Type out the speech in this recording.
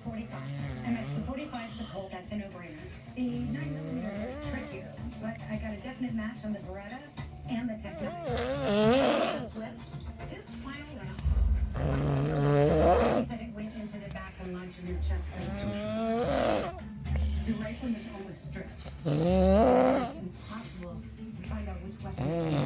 45. MS the 45 is the Colt, that's a no-brainer. The 9mm is trickier, but I got a definite match on the Beretta and the Tech 9. Flip is final round. He said it went into the back and lodged in your chest plate. The rifle is almost stripped. It's impossible to find out which weapon.